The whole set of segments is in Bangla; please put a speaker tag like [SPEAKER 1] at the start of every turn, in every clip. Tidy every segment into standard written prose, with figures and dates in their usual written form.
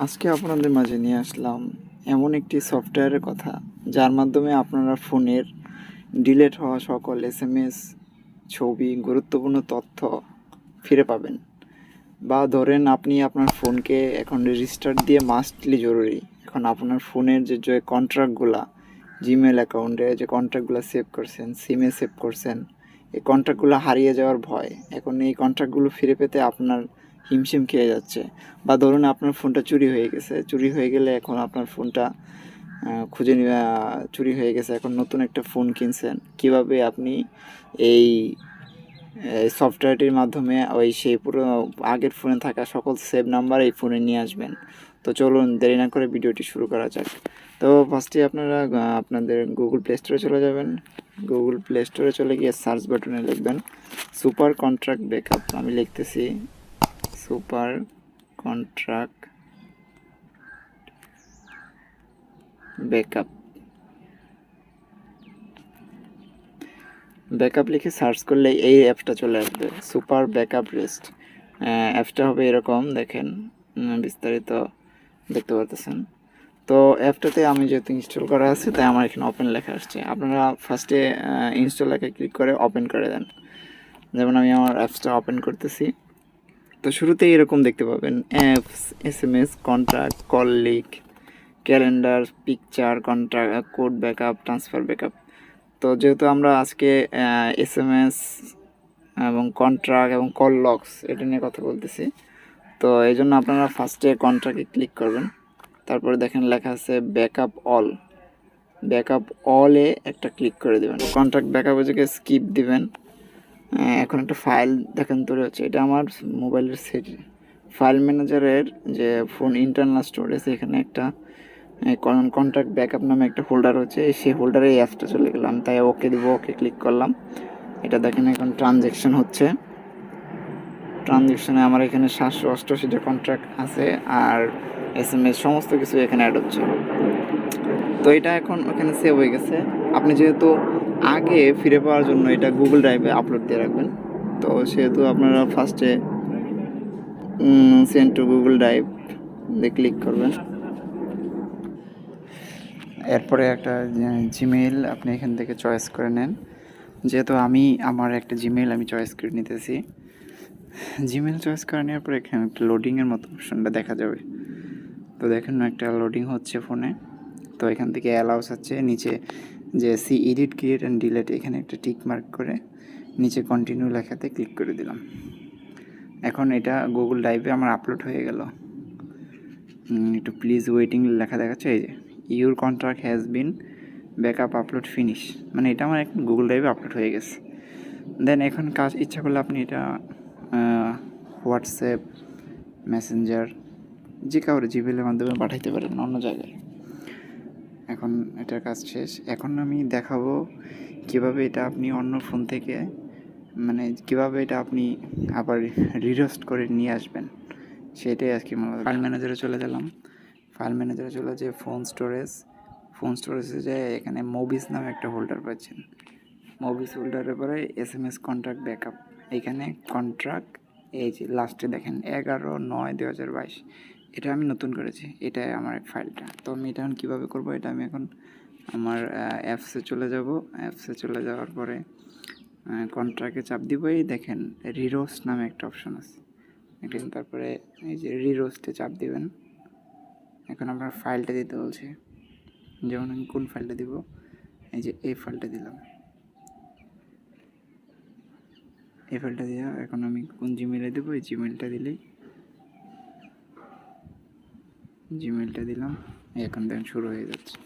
[SPEAKER 1] আজকে আপনাদের মাঝে নিয়ে আসলাম এমন একটি সফটওয়্যারের কথা, যার মাধ্যমে আপনারা ফোনের ডিলিট হওয়া সকল এসএমএস, ছবি, গুরুত্বপূর্ণ তথ্য ফিরে পাবেন। বা ধরেন আপনি আপনার ফোনকে এখন রিস্টার্ট দিয়ে মাস্টলি জরুরি। এখন আপনার ফোনের যে কন্ট্রাক্টগুলা, জিমেল অ্যাকাউন্টে যে কন্ট্রাক্টগুলো সেভ করছেন, সিমে সেভ করছেন, এই কন্ট্রাক্টগুলো হারিয়ে যাওয়ার ভয়। এখন এই কন্ট্রাক্টগুলো ফিরে পেতে আপনার হিমশিম খেয়ে যাচ্ছে। বা ধরুন আপনার ফোনটা চুরি হয়ে গেছে, চুরি হয়ে গেলে এখন আপনার ফোনটা খুঁজে চুরি হয়ে গেছে, এখন নতুন একটা ফোন কিনছেন, কিভাবে আপনি এই সফটওয়্যারটির মাধ্যমে ওই সেই পুরো আগের ফোনে থাকা সকল সেভ নাম্বার এই ফোনে নিয়ে আসবেন। তো চলুন দেরি না করে ভিডিওটি শুরু করা যাক। তো ফার্স্টে আপনারা আপনাদের গুগল প্লে স্টোরে চলে যাবেন। গুগল প্লে স্টোরে চলে গিয়ে সার্চ বাটনে লিখবেন সুপার কন্ট্রাক্ট ব্যাকআপ। আমি লিখতেছি সুপার কন্ট্রাক্ট ব্যাকআপ। ব্যাকআপ লিখে সার্চ করলে এই অ্যাপটা চলে আসবে, সুপার ব্যাকআপ রেস্ট। অ্যাপটা হবে এরকম, দেখেন বিস্তারিত দেখতে পারতেছেন। তো অ্যাপটাতে আমি যেহেতু ইনস্টল করা আছে, তাই আমার এখানে ওপেন লেখা আসছে। আপনারা ফার্স্টে ইনস্টল লেখা ক্লিক করে ওপেন করে দেন। যেমন আমি আমার অ্যাপসটা ওপেন করতেছি। তো শুরুতেই এরকম দেখতে পাবেন apps, SMS, contact, call leak, calendar, picture, contact, code backup, transfer backup. তো যেহেতু আমরা আজকে এসএমএস এবং কন্ট্রাক্ট এবং কল লগস এটা নিয়ে কথা বলতেছি, তো এই জন্য আপনারা ফার্স্টে কন্ট্রাক্টে ক্লিক করবেন। তারপরে দেখেন লেখা আছে ব্যাকআপ অল। ব্যাকআপ অলে একটা ক্লিক করে দেবেন। কন্ট্রাক্ট ব্যাকআপে থেকে স্কিপ দিবেন। এখন একটা ফাইল দেখেন তৈরি হচ্ছে, এটা আমার মোবাইলের ফাইল ম্যানেজারের যে ফোন ইন্টারনাল স্টোরেজ, এখানে একটা কন্ট্রাক্ট ব্যাকআপ নামে একটা হোল্ডার হচ্ছে, সেই হোল্ডারে এই অ্যাপসটা চলে গেলাম, তাই ওকে দিব, ওকে ক্লিক করলাম। এটা দেখেন এখন ট্রানজ্যাকশন হচ্ছে। ট্রানজ্যাকশনে আমার এখানে 788টা কন্ট্রাক্ট আছে, আর এসএমএস সমস্ত কিছু এখানে অ্যাড হচ্ছে। তো এটা এখন ওখানে সেভ হয়ে গেছে। আপনি যেহেতু আগে ফিরে পাওয়ার জন্য এটা গুগল ড্রাইভে আপলোড দিয়ে রাখবেন, তো সেহেতু আপনারা ফার্স্টে সেন্ড টু গুগল ড্রাইভ দিয়ে ক্লিক করবেন। এরপরে একটা জিমেইল আপনি এখান থেকে চয়েস করে নেন। যেহেতু আমি আমার একটা জিমেইল আমি চয়েস করে নিতেছি। জিমেইল চয়েস করে নেওয়ার পরে এখানে একটা লোডিংয়ের মতো অপশনটা দেখা যাবে। তো দেখেন একটা লোডিং হচ্ছে ফোনে। তো এখান থেকে অ্যালাউস আছে, নিচে যে see edit, create and delete, এখানে একটা টিক মার্ক করে নিচে কন্টিনিউ লেখাতে ক্লিক করে দিলাম। এখন এটা গুগল ড্রাইভে আমার আপলোড হয়ে গেল। একটু প্লিজ ওয়েটিং লেখা দেখাচ্ছে, এই যে your contract has been backup upload finish, মানে এটা আমার এখন গুগল ড্রাইভে আপলোড হয়ে গেছে। দেন এখন কাজ ইচ্ছা করলে আপনি এটা হোয়াটসঅ্যাপ, মেসেঞ্জার, যে কাউরে জিমেলের মাধ্যমে পাঠাইতে পারেন অন্য জায়গায়। এখন এটার কাজ শেষ। এখন আমি দেখাবো কীভাবে এটা আপনি অন্য ফোন থেকে, মানে কীভাবে এটা আপনি আবার রিরোস্ট করে নিয়ে আসবেন, সেটাই আজকে ফাইল ম্যানেজারে চলে গেলাম। ফাইল ম্যানেজারে চলে যে ফোন স্টোরেজে যায়, এখানে মুভিস নামে একটা হোল্ডার পাচ্ছেন। মুভিস হোল্ডারের পরে এসএমএস কন্ট্রাক্ট ব্যাকআপ, এখানে কন্ট্রাক্ট, এই যে লাস্টে দেখেন 11/9/2022, এটা আমি নতুন করেছি, এটাই আমার ফাইলটা। তো আমি এটা এখন কীভাবে করবো, এটা আমি এখন আমার অ্যাপসে চলে যাব। অ্যাপসে চলে যাওয়ার পরে কন্ট্রাক্টে চাপ দিব, এই দেখেন রিরোস্ট নামে একটা অপশন আছে এখানে, তারপরে এই যে রিরোস্টে চাপ দিবেন। এখন আপনার ফাইলটা দিতে বলছে, যেমন আমি কোন ফাইলটা দিব, এই যে এই ফাইলটা দিলাম। এই ফাইলটা দিয়ে এখন আমি কোন জিমেইলে দেবো, এই জিমেইলটা দিলাম। এখন দেখেন শুরু হয়ে যাচ্ছে,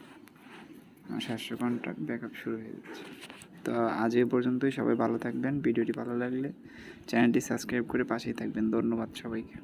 [SPEAKER 1] আমার 700 কন্ট্রাক্ট ব্যাকআপ শুরু হয়ে যাচ্ছে। তো আজ এই পর্যন্তই, সবাই ভালো থাকবেন। ভিডিওটি ভালো লাগলে চ্যানেলটি সাবস্ক্রাইব করে পাশেই থাকবেন। ধন্যবাদ সবাইকে।